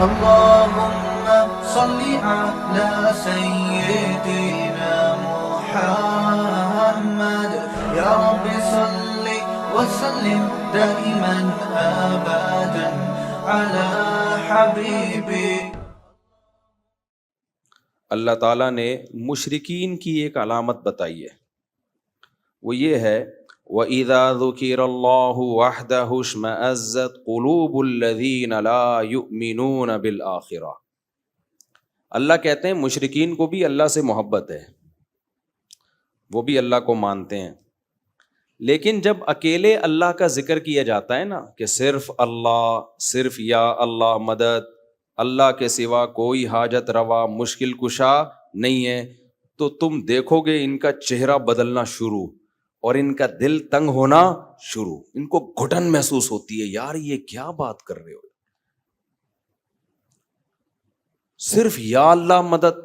اللهم صل على سيدنا محمد يا رب صل وسلم دائما ابدا على حبيبك. اللہ تعالیٰ نے مشرکین کی ایک علامت بتائی ہے، وہ یہ ہے وَإِذَا ذُكِرَ اللَّهُ وَحْدَهُ اشْمَأَزَّتْ قُلُوبُ الَّذِينَ لَا يُؤْمِنُونَ بِالْآخِرَةِ. اللہ کہتے ہیں مشرکین کو بھی اللہ سے محبت ہے، وہ بھی اللہ کو مانتے ہیں، لیکن جب اکیلے اللہ کا ذکر کیا جاتا ہے نا کہ صرف اللہ، صرف یا اللہ مدد، اللہ کے سوا کوئی حاجت روا مشکل کشا نہیں ہے، تو تم دیکھو گے ان کا چہرہ بدلنا شروع اور ان کا دل تنگ ہونا شروع، ان کو گھٹن محسوس ہوتی ہے، یار یہ کیا بات کر رہے ہو، صرف یا اللہ مدد،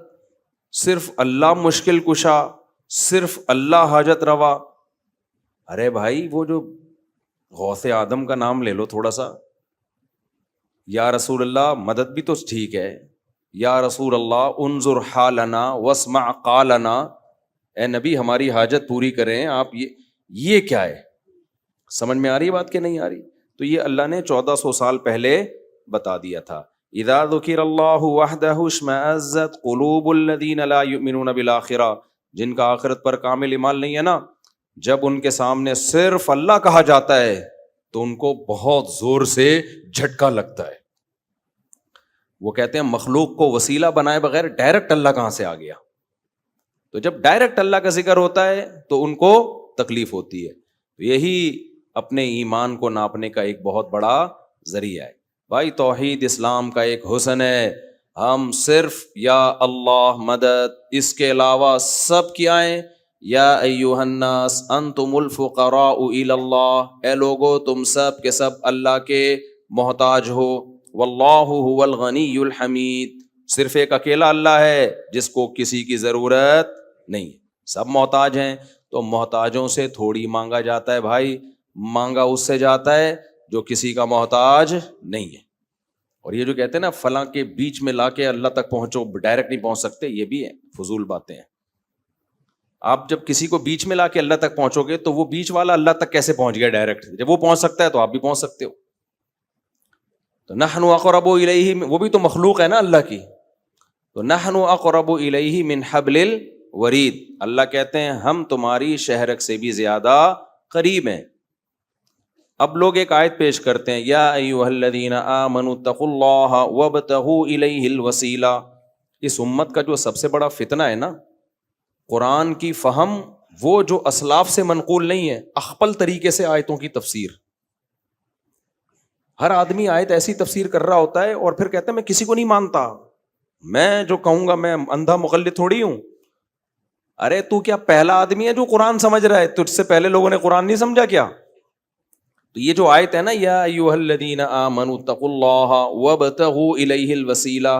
صرف اللہ مشکل کشا، صرف اللہ حاجت روا. ارے بھائی وہ جو غوث آدم کا نام لے لو تھوڑا سا، یا رسول اللہ مدد بھی تو ٹھیک ہے، یا رسول اللہ انظر حالنا واسمع قالنا، اے نبی ہماری حاجت پوری کریں آپ. یہ کیا ہے؟ سمجھ میں آ رہی بات کہ نہیں آ رہی؟ تو یہ اللہ نے 1400 سال پہلے بتا دیا تھا. اذا ذکر اللہ وحدہ اشمئزت قلوب الذین لا یؤمنون بالآخرہ، جن کا آخرت پر کامل ایمان نہیں ہے نا، جب ان کے سامنے صرف اللہ کہا جاتا ہے تو ان کو بہت زور سے جھٹکا لگتا ہے. وہ کہتے ہیں مخلوق کو وسیلہ بنائے بغیر ڈائریکٹ اللہ کہاں سے آ گیا؟ تو جب ڈائریکٹ اللہ کا ذکر ہوتا ہے تو ان کو تکلیف ہوتی ہے. یہی اپنے ایمان کو ناپنے کا ایک بہت بڑا ذریعہ ہے. بھائی توحید اسلام کا ایک حسن ہے، ہم صرف یا اللہ مدد، اس کے علاوہ سب کیا ہیں؟ یا ایھا الناس انتم الفقراء الی اللہ، اے لوگو تم سب کے سب اللہ کے محتاج ہو. واللہ هو الغنی الحمید، صرف ایک اکیلا اللہ ہے جس کو کسی کی ضرورت نہیں ہے، سب محتاج ہیں. تو محتاجوں سے تھوڑی مانگا جاتا ہے بھائی، مانگا اس سے جاتا ہے جو کسی کا محتاج نہیں ہے. اور یہ جو کہتے ہیں نا فلاں کے بیچ میں لا کے اللہ تک پہنچو، ڈائریکٹ نہیں پہنچ سکتے، یہ بھی ہے فضول باتیں ہیں. آپ جب کسی کو بیچ میں لا کے اللہ تک پہنچو گے تو وہ بیچ والا اللہ تک کیسے پہنچ گیا ڈائریکٹ؟ جب وہ پہنچ سکتا ہے تو آپ بھی پہنچ سکتے ہو. تو نحن اقرب الیہ، وہ بھی تو مخلوق ہے نا اللہ کی، تو نحن اقرب الیہ من حبل الورید، اللہ کہتے ہیں ہم تمہاری شہرک سے بھی زیادہ قریب ہیں. اب لوگ ایک آیت پیش کرتے ہیں یا ایھا الذین آمنوا اتقوا اللہ وابتغوا الیہ الوسیلہ. اس امت کا جو سب سے بڑا فتنہ ہے نا، قرآن کی فہم وہ جو اسلاف سے منقول نہیں ہے، اخپل طریقے سے آیتوں کی تفسیر. ہر آدمی آیت ایسی تفسیر کر رہا ہوتا ہے اور پھر کہتا ہے میں کسی کو نہیں مانتا، میں جو کہوں گا میں اندھا مقلد تھوڑی ہوں. ارے تو کیا پہلا آدمی ہے جو قرآن سمجھ رہا ہے؟ تجھ سے پہلے لوگوں نے قرآن نہیں سمجھا کیا؟ تو یہ جو آیت ہے نا یا ایھا الذین آمنوا اتقوا اللہ وابتغوا الیہ الوسیلہ،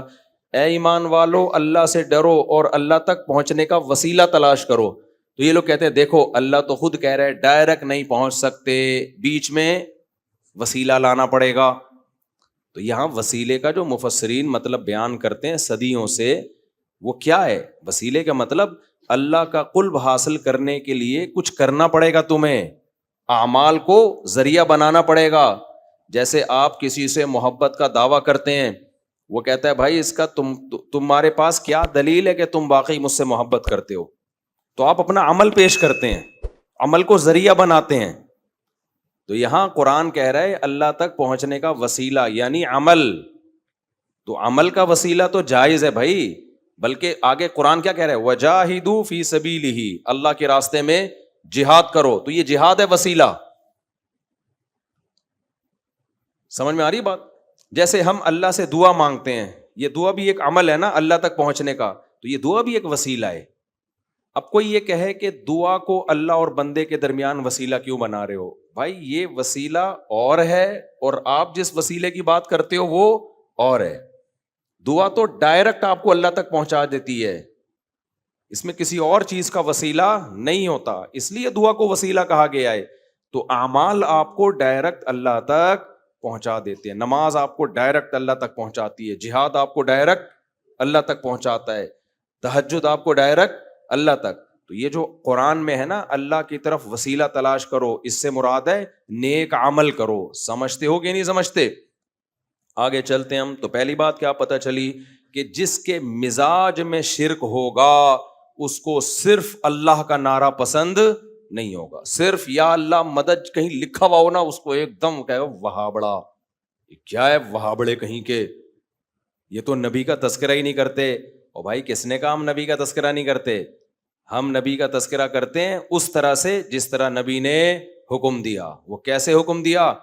اے ایمان والو اللہ سے ڈرو اور اللہ تک پہنچنے کا وسیلہ تلاش کرو. تو یہ لوگ کہتے ہیں دیکھو اللہ تو خود کہہ رہے ڈائریکٹ نہیں پہنچ سکتے، بیچ میں وسیلہ لانا پڑے گا. تو یہاں وسیلے کا جو مفسرین مطلب بیان کرتے ہیں صدیوں سے، وہ کیا ہے؟ وسیلے کا مطلب اللہ کا قرب حاصل کرنے کے لیے کچھ کرنا پڑے گا، تمہیں اعمال کو ذریعہ بنانا پڑے گا. جیسے آپ کسی سے محبت کا دعویٰ کرتے ہیں، وہ کہتا ہے بھائی اس کا تمہارے پاس کیا دلیل ہے کہ تم واقعی مجھ سے محبت کرتے ہو؟ تو آپ اپنا عمل پیش کرتے ہیں، عمل کو ذریعہ بناتے ہیں. تو یہاں قرآن کہہ رہا ہے اللہ تک پہنچنے کا وسیلہ یعنی عمل. تو عمل کا وسیلہ تو جائز ہے بھائی، بلکہ آگے قرآن کیا کہہ رہا ہے وجاہدوا فی سبیلہ، اللہ کے راستے میں جہاد کرو. تو یہ جہاد ہے وسیلہ. سمجھ میں آ رہی بات؟ جیسے ہم اللہ سے دعا مانگتے ہیں، یہ دعا بھی ایک عمل ہے نا اللہ تک پہنچنے کا، تو یہ دعا بھی ایک وسیلہ ہے. اب کوئی یہ کہے کہ دعا کو اللہ اور بندے کے درمیان وسیلہ کیوں بنا رہے ہو؟ بھائی یہ وسیلہ اور ہے اور آپ جس وسیلے کی بات کرتے ہو وہ اور ہے. دعا تو ڈائریکٹ آپ کو اللہ تک پہنچا دیتی ہے، اس میں کسی اور چیز کا وسیلہ نہیں ہوتا، اس لیے دعا کو وسیلہ کہا گیا ہے. تو اعمال آپ کو ڈائریکٹ اللہ تک پہنچا دیتے ہیں. نماز آپ کو ڈائریکٹ اللہ تک پہنچاتی ہے, جہاد آپ کو ڈائریکٹ اللہ تک پہنچاتا ہے, تہجد آپ کو ڈائریکٹ اللہ تک. تو یہ جو قرآن میں ہے نا, اللہ کی طرف وسیلہ تلاش کرو, اس سے مراد ہے نیک عمل کرو. سمجھتے ہو کہ نہیں سمجھتے؟ آگے چلتے ہم. تو پہلی بات کیا پتہ چلی کہ جس کے مزاج میں شرک ہوگا اس کو صرف اللہ کا نعرہ پسند نہیں ہوگا. صرف یا اللہ مدد کہیں لکھا ہوا ہو نا, اس کو ایک دم کہے گا وہابڑا. کیا ہے وہابڑے کہیں کے, یہ تو نبی کا تذکرہ ہی نہیں کرتے. اور بھائی کس نے کہا ہم نبی کا تذکرہ نہیں کرتے؟ ہم نبی کا تذکرہ کرتے ہیں اس طرح سے جس طرح نبی نے حکم دیا. وہ کیسے حکم دیا؟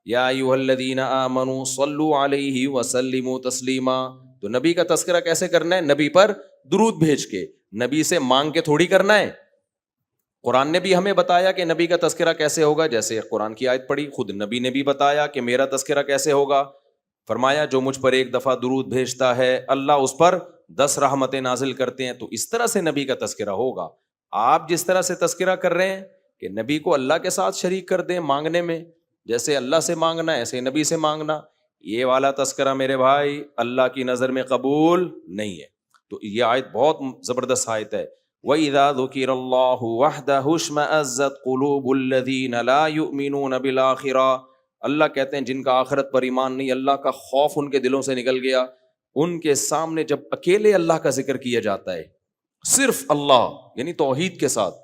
یا ایھا الذین آمنوا صلوا علیہ وسلموا تسلیما. تو نبی کا تذکرہ کیسے کرنا ہے؟ نبی پر درود بھیج کے, نبی سے مانگ کے تھوڑی کرنا ہے. قرآن نے بھی ہمیں بتایا کہ نبی کا تذکرہ کیسے ہوگا, جیسے قرآن کی آیت پڑھی, خود نبی نے بھی بتایا کہ میرا تذکرہ کیسے ہوگا. فرمایا جو مجھ پر ایک دفعہ درود بھیجتا ہے اللہ اس پر 10 رحمتیں نازل کرتے ہیں. تو اس طرح سے نبی کا تذکرہ ہوگا. آپ جس طرح سے تذکرہ کر رہے ہیں کہ نبی کو اللہ کے ساتھ شریک کر دیں مانگنے میں, جیسے اللہ سے مانگنا ایسے نبی سے مانگنا, یہ والا تذکرہ میرے بھائی اللہ کی نظر میں قبول نہیں ہے. تو یہ آیت بہت زبردست آیت ہے. وَإِذَا ذُكِرَ اللَّهُ وَحْدَهُ اشْمَأَزَّتْ قُلُوبُ الَّذِينَ لَا يُؤْمِنُونَ بِالْآخِرَةِ. اللہ کہتے ہیں جن کا آخرت پر ایمان نہیں, اللہ کا خوف ان کے دلوں سے نکل گیا, ان کے سامنے جب اکیلے اللہ کا ذکر کیا جاتا ہے, صرف اللہ یعنی توحید کے ساتھ,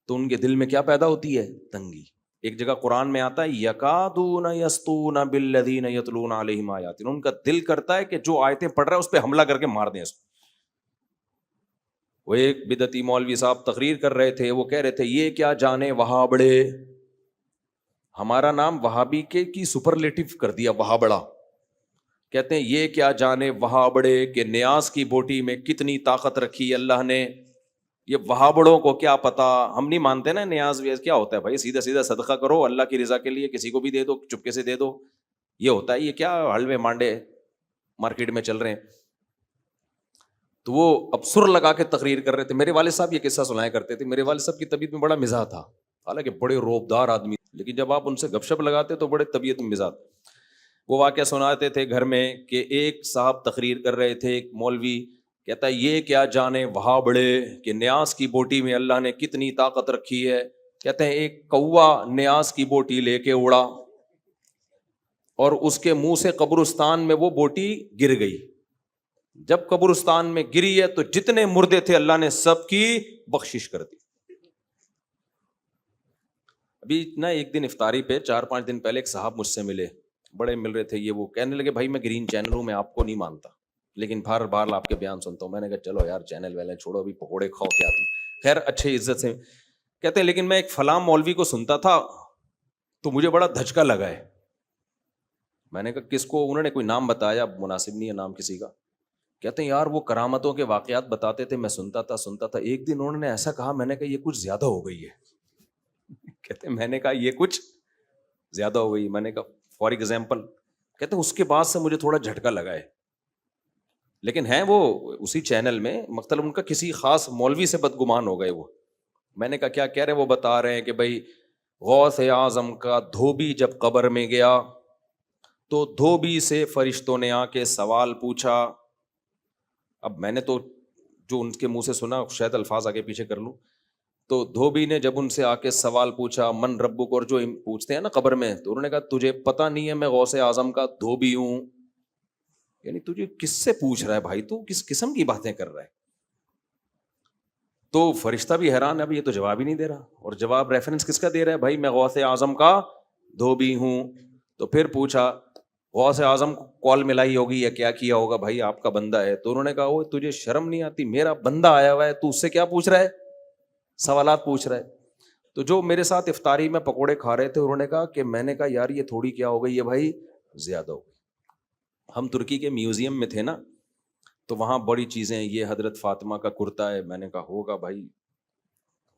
تو ان کے دل میں کیا پیدا ہوتی ہے؟ تنگی. ایک جگہ قرآن میں آتا ہے یکادون یسطون بالذین یتلون علیہم آیاتنا. ان کا دل کرتا ہے کہ جو آیتیں پڑھ رہا ہے اس پہ حملہ کر کے مار دیں اس کو. وہ ایک بدعتی مولوی صاحب تقریر کر رہے تھے, وہ کہہ رہے تھے یہ کیا جانے وہابڑے, ہمارا نام وہابی کے کی سپرلیٹو کر دیا وہابڑا. کہتے ہیں یہ کیا جانے وہابڑے کہ نیاز کی بوٹی میں کتنی طاقت رکھی اللہ نے. یہ وہابڑوں کو کیا پتا, ہم نہیں مانتے نا نیاز ویاز کیا ہوتا ہے بھائی, سیدھا سیدھا صدقہ کرو اللہ کی رضا کے لیے, کسی کو بھی دے دو چپکے سے دے دو, یہ ہوتا ہے. یہ کیا حلوے مانڈے مارکیٹ میں چل رہے ہیں. تو وہ اب سر لگا کے تقریر کر رہے تھے. میرے والد صاحب یہ قصہ سنایا کرتے تھے. میرے والد صاحب کی طبیعت میں بڑا مزاح تھا, حالانکہ بڑے روبدار آدمی, لیکن جب آپ ان سے گپ شپ لگاتے تو بڑے طبیعت میں مزاح. وہ واقعہ سناتے تھے گھر میں کہ ایک صاحب تقریر کر رہے تھے, ایک مولوی کہتا ہے یہ کیا جانے وہاں بڑے کہ نیاز کی بوٹی میں اللہ نے کتنی طاقت رکھی ہے. کہتے ہیں ایک کوا نیاز کی بوٹی لے کے اڑا اور اس کے منہ سے قبرستان میں وہ بوٹی گر گئی. جب قبرستان میں گری ہے تو جتنے مردے تھے اللہ نے سب کی بخشش کر دی. ابھی نا ایک دن افطاری پہ 4-5 دن پہلے ایک صاحب مجھ سے ملے, بڑے مل رہے تھے. یہ وہ کہنے لگے بھائی میں گرین چینل ہوں, میں آپ کو نہیں مانتا لیکن بار بار آپ کے بیان سنتا ہوں. میں نے کہا چلو یار چینل ویلے چھوڑو, ابھی پکوڑے کھاؤ کیا تم. خیر اچھے عزت سے کہتے ہیں لیکن میں ایک فلاں مولوی کو سنتا تھا تو مجھے بڑا دھچکا لگا ہے. میں نے کہا کس کو؟ انہوں نے کوئی نام بتایا, مناسب نہیں ہے نام کسی کا. کہتے ہیں یار وہ کرامتوں کے واقعات بتاتے تھے, میں سنتا تھا. ایک دن انہوں نے ایسا کہا, میں نے کہا یہ کچھ زیادہ ہو گئی ہے. کہتے ہیں میں نے کہا یہ کچھ زیادہ ہو گئی. میں نے کہا فار ایگزامپل. کہتے ہیں اس کے بعد سے مجھے تھوڑا جھٹکا لگا ہے, لیکن ہیں وہ اسی چینل میں, مطلب ان کا کسی خاص مولوی سے بدگمان ہو گئے وہ. میں نے کہا کیا کہہ رہے ہیں؟ وہ بتا رہے ہیں کہ بھائی غوث اعظم کا دھوبی جب قبر میں گیا تو دھوبی سے فرشتوں نے آ کے سوال پوچھا. اب میں نے تو جو ان کے منہ سے سنا شاید الفاظ آگے پیچھے کر لوں. تو دھوبی نے جب ان سے آ کے سوال پوچھا من ربک, اور جو پوچھتے ہیں نا قبر میں, تو انہوں نے کہا تجھے پتہ نہیں ہے میں غوث اعظم کا دھوبی ہوں. یعنی تجھے کس سے پوچھ رہا ہے بھائی, تو کس قسم کی باتیں کر رہا ہے؟ تو فرشتہ بھی حیران ہے, اب یہ تو جواب ہی نہیں دے رہا, اور جواب ریفرنس کس کا دے رہا ہے؟ بھائی میں غوث اعظم کا دھوبی ہوں. تو پھر پوچھا غوث اعظم کو کال ملائی ہوگی یا کیا کیا ہوگا, بھائی آپ کا بندہ ہے. تو انہوں نے کہا وہ تجھے شرم نہیں آتی, میرا بندہ آیا ہوا ہے, تو اس سے کیا پوچھ رہا ہے؟ سوالات پوچھ رہا ہے. تو جو میرے ساتھ افطاری میں پکوڑے کھا رہے تھے, انہوں نے کہا کہ میں نے کہا یار یہ تھوڑی کیا ہو گئی ہے بھائی, زیادہ ہو گئی. ہم ترکی کے میوزیم میں تھے نا, تو وہاں بڑی چیزیں, یہ حضرت فاطمہ کا کرتا ہے. میں نے کہا ہوگا بھائی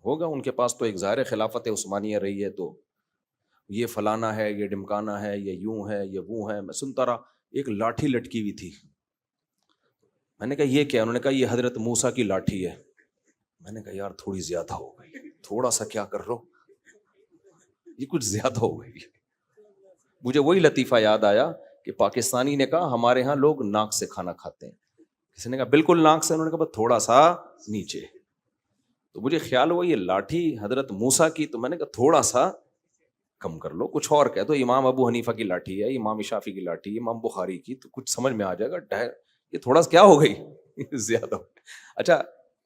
ہوگا, ان کے پاس تو ایک ظاہر خلافت عثمانیہ رہی ہے, تو یہ فلانا ہے, یہ ڈمکانا ہے, یہ یوں ہے, یہ وہ ہے. میں سنتا رہا. ایک لاٹھی لٹکی ہوئی تھی. میں نے کہا یہ کیا؟ انہوں نے کہا یہ حضرت موسیٰ کی لاٹھی ہے. میں نے کہا یار تھوڑی زیادہ ہو گئی, تھوڑا سا کیا کر رہو, یہ کچھ زیادہ ہو گئی. مجھے وہی لطیفہ یاد آیا کہ پاکستانی نے کہا ہمارے ہاں لوگ ناک سے کھانا کھاتے ہیں. کسی نے کہا بالکل ناک سے, انہوں نے کہا بس تھوڑا سا نیچے. تو مجھے خیال ہوا یہ لاٹھی حضرت موسیٰ کی, تو میں نے کہا تھوڑا سا کم کر لو, کچھ اور کہہ دو, امام ابو حنیفہ کی لاٹھی ہے, امام شافعی کی لاٹھی ہے, امام بخاری کی, تو کچھ سمجھ میں آ جائے گا. یہ تھوڑا سا کیا ہو گئی زیادہ. اچھا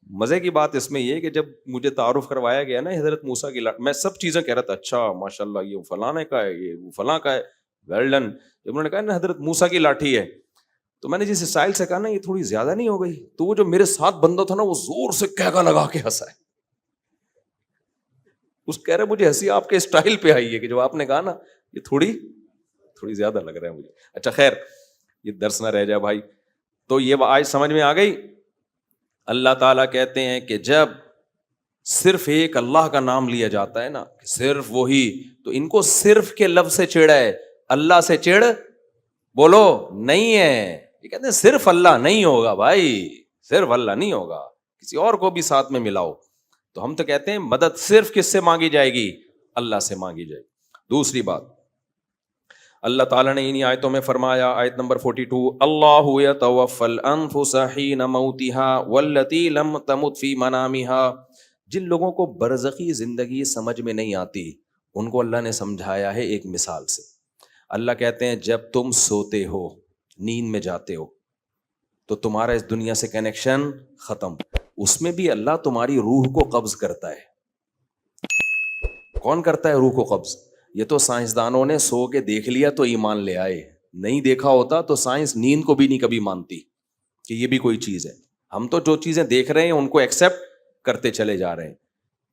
مزے کی بات اس میں یہ کہ جب مجھے تعارف کروایا گیا نا حضرت موسیٰ کی لاٹھی, میں سب چیزیں کہہ رہا تھا, اچھا ماشاء اللہ یہ فلاں کا ہے, یہ وہ فلاں کا ہے, ویل ڈن. جب انہوں نے کہا نا حضرت موسیٰ کی لاٹھی ہے, تو میں نے جس اسٹائل سے کہا نا یہ تھوڑی زیادہ نہیں ہو گئی, تو وہ جو میرے ساتھ بندہ تھا نا وہ زور سے کہگا لگا کے ہنسا ہے. اس کہہ رہے مجھے ہنسی آپ کے اسٹائل پہ آئی ہے کہ جو آپ نے کہا نا یہ تھوڑی زیادہ لگ رہا ہے مجھے. اچھا خیر یہ درس نہ رہ جائے بھائی. تو یہ آج سمجھ میں آ گئی. اللہ تعالیٰ کہتے ہیں کہ جب صرف ایک اللہ کا نام لیا جاتا ہے نا, صرف وہی, تو ان کو صرف کے لفظ سے چڑ ہے, اللہ سے چڑ بولو نہیں ہے. یہ کہتے ہیں صرف اللہ نہیں ہوگا بھائی, صرف اللہ نہیں ہوگا, کسی اور کو بھی ساتھ میں ملاؤ. تو ہم تو کہتے ہیں مدد صرف کس سے مانگی جائے گی, اللہ سے مانگی جائے گی. دوسری بات اللہ تعالیٰ نے انہی آیتوں میں فرمایا, آیت نمبر 42, اللہ یتوفی الانفس حین موتها والتی لم تمت فی منامها. جن لوگوں کو برزخی زندگی سمجھ میں نہیں آتی ان کو اللہ نے سمجھایا ہے ایک مثال سے. اللہ کہتے ہیں جب تم سوتے ہو, نیند میں جاتے ہو, تو تمہارا اس دنیا سے کنیکشن ختم. اس میں بھی اللہ تمہاری روح کو قبض کرتا ہے. کون کرتا ہے روح کو قبض؟ یہ تو سائنسدانوں نے سو کے دیکھ لیا تو ایمان لے آئے, نہیں دیکھا ہوتا تو سائنس نیند کو بھی نہیں کبھی مانتی کہ یہ بھی کوئی چیز ہے. ہم تو جو چیزیں دیکھ رہے ہیں ان کو ایکسیپٹ کرتے چلے جا رہے ہیں.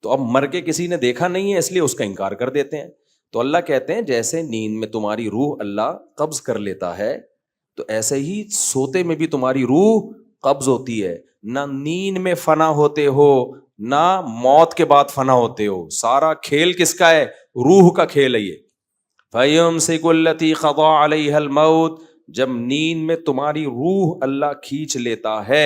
تو اب مر کے کسی نے دیکھا نہیں ہے اس لیے اس کا انکار کر دیتے ہیں. تو اللہ کہتے ہیں جیسے نیند میں تمہاری روح اللہ قبض کر لیتا ہے, تو ایسے ہی سوتے میں بھی تمہاری روح قبض ہوتی ہے. نہ نیند میں فنا ہوتے ہو نہ موت کے بعد فنا ہوتے ہو. سارا کھیل کس کا ہے؟ روح کا کھیل ہے یہ. فَيُمْسِكُ الَّتِي قَضَىٰ عَلَيْهَا الْمَوْتِ. جب نیند میں تمہاری روح اللہ کھینچ لیتا ہے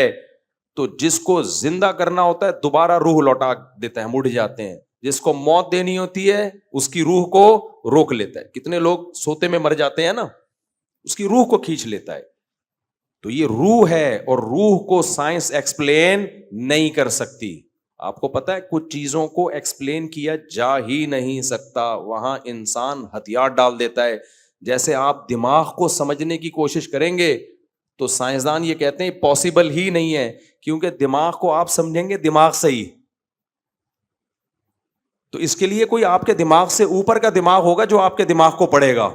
تو جس کو زندہ کرنا ہوتا ہے دوبارہ روح لوٹا دیتا ہے, مڑ جاتے ہیں. جس کو موت دینی ہوتی ہے اس کی روح کو روک لیتا ہے. کتنے لوگ سوتے میں مر جاتے ہیں نا, اس کی روح کو کھینچ لیتا ہے. تو یہ روح ہے اور روح کو سائنس ایکسپلین نہیں کر سکتی. آپ کو پتا ہے کچھ چیزوں کو ایکسپلین کیا جا ہی نہیں سکتا, وہاں انسان ہتھیار ڈال دیتا ہے. جیسے آپ دماغ کو سمجھنے کی کوشش کریں گے تو سائنسدان یہ کہتے ہیں پاسبل ہی نہیں ہے, کیونکہ دماغ کو آپ سمجھیں گے دماغ سے ہی, تو اس کے لیے کوئی آپ کے دماغ سے اوپر کا دماغ ہوگا جو آپ کے دماغ کو پڑھے گا,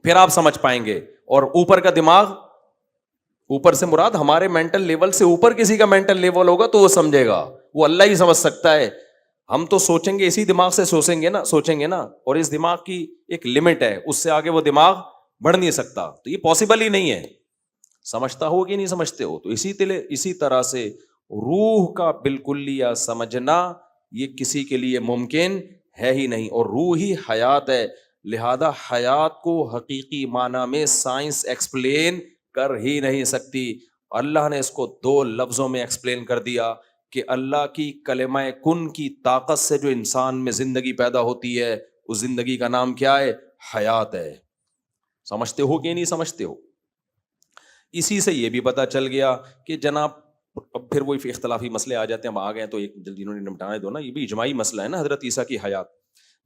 پھر آپ سمجھ پائیں گے. اور اوپر کا دماغ, اوپر سے مراد ہمارے مینٹل لیول سے اوپر کسی کا مینٹل لیول ہوگا تو وہ سمجھے گا, وہ اللہ ہی سمجھ سکتا ہے. ہم تو سوچیں گے اسی دماغ سے سوچیں گے نا, اور اس دماغ کی ایک لمٹ ہے, اس سے آگے وہ دماغ بڑھ نہیں سکتا. تو یہ پاسبل ہی نہیں ہے. سمجھتا ہو کہ نہیں سمجھتے ہو؟ تو اسی طرح سے روح کا بالکلیہ سمجھنا یہ کسی کے لیے ممکن ہے ہی نہیں, اور روح ہی حیات ہے. لہذا حیات کو حقیقی معنی میں سائنس ایکسپلین کر ہی نہیں سکتی. اللہ نے اس کو 2 لفظوں میں ایکسپلین کر دیا کہ اللہ کی کلمہ کن کی طاقت سے جو انسان میں زندگی پیدا ہوتی ہے اس زندگی کا نام کیا ہے؟ حیات ہے. سمجھتے ہو کہ نہیں سمجھتے ہو؟ اسی سے یہ بھی پتا چل گیا کہ جناب, اب پھر وہی اختلافی مسئلے آ جاتے ہیں, ہم آ گئے تو ایک جلدی انہوں نے نمٹانے دو نا, یہ بھی اجماعی مسئلہ ہے نا حضرت عیسیٰ کی حیات.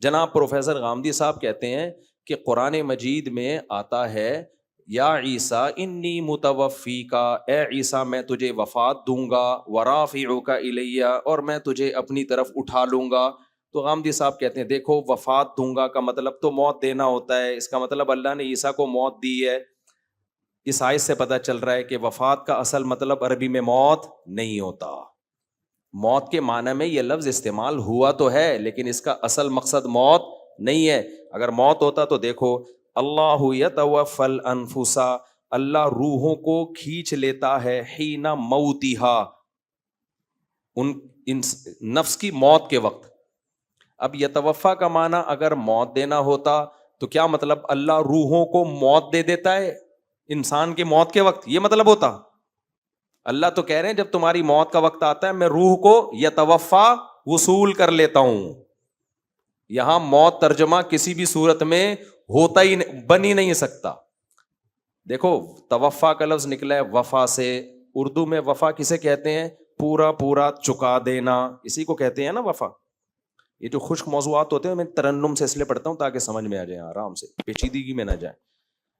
جناب پروفیسر غامدی صاحب کہتے ہیں کہ قرآن مجید میں آتا ہے یا عیسیٰ انی متوفیکا, اے عیسیٰ میں تجھے وفات دوں گا, ورافعک الیہ, اور میں تجھے اپنی طرف اٹھا لوں گا. تو غامدی صاحب کہتے ہیں دیکھو وفات دوں گا کا مطلب تو موت دینا ہوتا ہے, اس کا مطلب اللہ نے عیسیٰ کو موت دی ہے. اس آیت سے پتہ چل رہا ہے کہ وفات کا اصل مطلب عربی میں موت نہیں ہوتا. موت کے معنی میں یہ لفظ استعمال ہوا تو ہے لیکن اس کا اصل مقصد موت نہیں ہے. اگر موت ہوتا تو دیکھو اللہ یتوفی الانفس, اللہ روحوں کو کھینچ لیتا ہے حین موتہا, ان نفس کی موت کے وقت. اب یتوفا کا معنی اگر موت دینا ہوتا تو کیا مطلب اللہ روحوں کو موت دے دیتا ہے انسان کی موت کے وقت, یہ مطلب ہوتا؟ اللہ تو کہہ رہے ہیں جب تمہاری موت کا وقت آتا ہے میں روح کو یتوفا وصول کر لیتا ہوں. یہاں موت ترجمہ کسی بھی صورت میں ہوتا ہی بن ہی نہیں سکتا. دیکھو توفا کا لفظ نکلا ہے وفا سے. اردو میں وفا کسے کہتے ہیں؟ پورا پورا چکا دینا, اسی کو کہتے ہیں نا وفا. یہ جو خشک موضوعات ہوتے ہیں میں ترنم سے اس لیے پڑھتا ہوں تاکہ سمجھ میں آ جائے, آرام سے, پیچیدگی میں نہ جائے.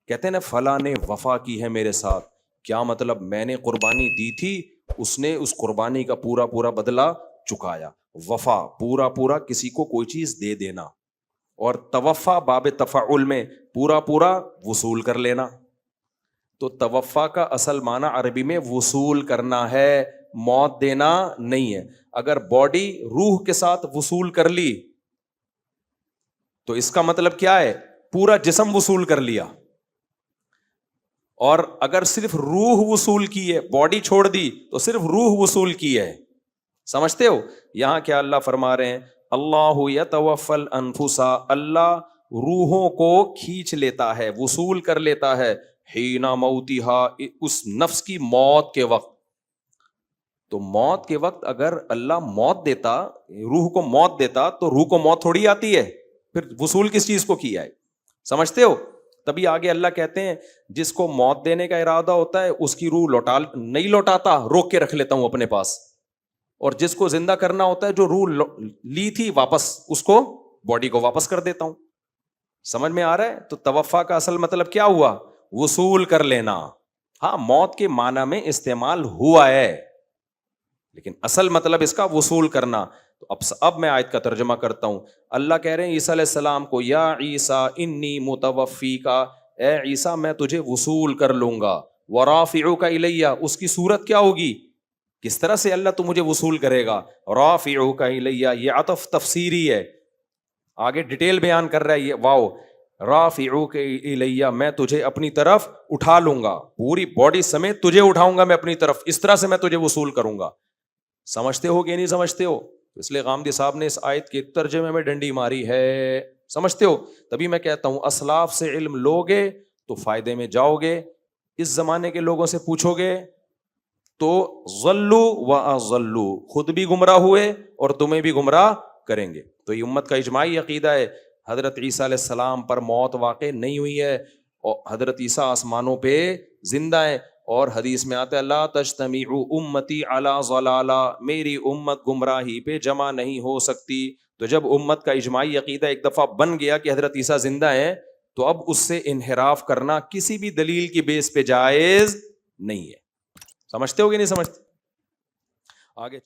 کہتے ہیں نا فلاں نے وفا کی ہے میرے ساتھ, کیا مطلب؟ میں نے قربانی دی تھی, اس نے اس قربانی کا پورا پورا بدلہ چکایا. وفا پورا پورا کسی کو کوئی چیز دے دینا, اور توفا باب تفعل میں پورا پورا وصول کر لینا. تو توفا کا اصل معنی عربی میں وصول کرنا ہے, موت دینا نہیں ہے. اگر باڈی روح کے ساتھ وصول کر لی تو اس کا مطلب کیا ہے؟ پورا جسم وصول کر لیا. اور اگر صرف روح وصول کی ہے, باڈی چھوڑ دی, تو صرف روح وصول کی ہے. سمجھتے ہو یہاں کیا اللہ فرما رہے ہیں؟ اللہ یتوفی الانفس, اللہ روحوں کو کھینچ لیتا ہے, وصول کر لیتا ہے, حین موتہا, اس نفس کی موت کے وقت. تو موت کے وقت اگر اللہ موت دیتا, روح کو موت دیتا, تو روح کو موت تھوڑی آتی ہے, پھر وصول کس چیز کو کیا ہے؟ سمجھتے ہو؟ تبھی آگے اللہ کہتے ہیں جس کو موت دینے کا ارادہ ہوتا ہے اس کی روح نہیں لوٹاتا, روک کے رکھ لیتا ہوں اپنے پاس. اور جس کو زندہ کرنا ہوتا ہے, جو روح لی تھی واپس, اس کو باڈی کو واپس کر دیتا ہوں. سمجھ میں آ رہا ہے؟ تو توفا کا اصل مطلب کیا ہوا؟ وصول کر لینا. ہاں موت کے معنی میں استعمال ہوا ہے, لیکن اصل مطلب اس کا وصول کرنا. تو اب میں آیت کا ترجمہ کرتا ہوں. اللہ کہہ رہے ہیں عیسیٰ علیہ السلام کو, یا عیسیٰ انی متوفیکا, اے عیسیٰ میں تجھے وصول کر لوں گا. ورافعوک الیہ, اس کی صورت کیا ہوگی؟ کس طرح سے اللہ تو مجھے وصول کرے گا؟ رافعوک الیہ, یہ عطف تفسیری ہے, آگے ڈیٹیل بیان کر رہا ہے یہ. واو, رافعوک الیہ, میں تجھے اپنی طرف اٹھا لوں گا, پوری باڈی سمیت تجھے اٹھاؤں گا میں اپنی طرف, اس طرح سے میں تجھے وصول کروں گا. سمجھتے ہو کہ نہیں سمجھتے ہو؟ اس لیے غامدی صاحب نے اس آیت کے ترجمے میں ڈنڈی ماری ہے. سمجھتے ہو؟ تبھی میں کہتا ہوں اسلاف سے علم لوگے تو فائدے میں جاؤ گے, اس زمانے کے لوگوں سے پوچھو گے تو ضلوا واضلوا, خود بھی گمراہ ہوئے اور تمہیں بھی گمراہ کریں گے. تو یہ امت کا اجماعی عقیدہ ہے. حضرت عیسیٰ علیہ السلام پر موت واقع نہیں ہوئی ہے, اور حضرت عیسیٰ آسمانوں پہ زندہ ہیں. اور حدیث میں آتا ہے لا تجتمع امتی علی ضلالہ, میری امت گمراہی پہ جمع نہیں ہو سکتی. تو جب امت کا اجماعی عقیدہ ایک دفعہ بن گیا کہ حضرت عیسیٰ زندہ ہیں, تو اب اس سے انحراف کرنا کسی بھی دلیل کی بیس پہ جائز نہیں ہے. سمجھتے ہو کہ نہیں سمجھتے؟ آگے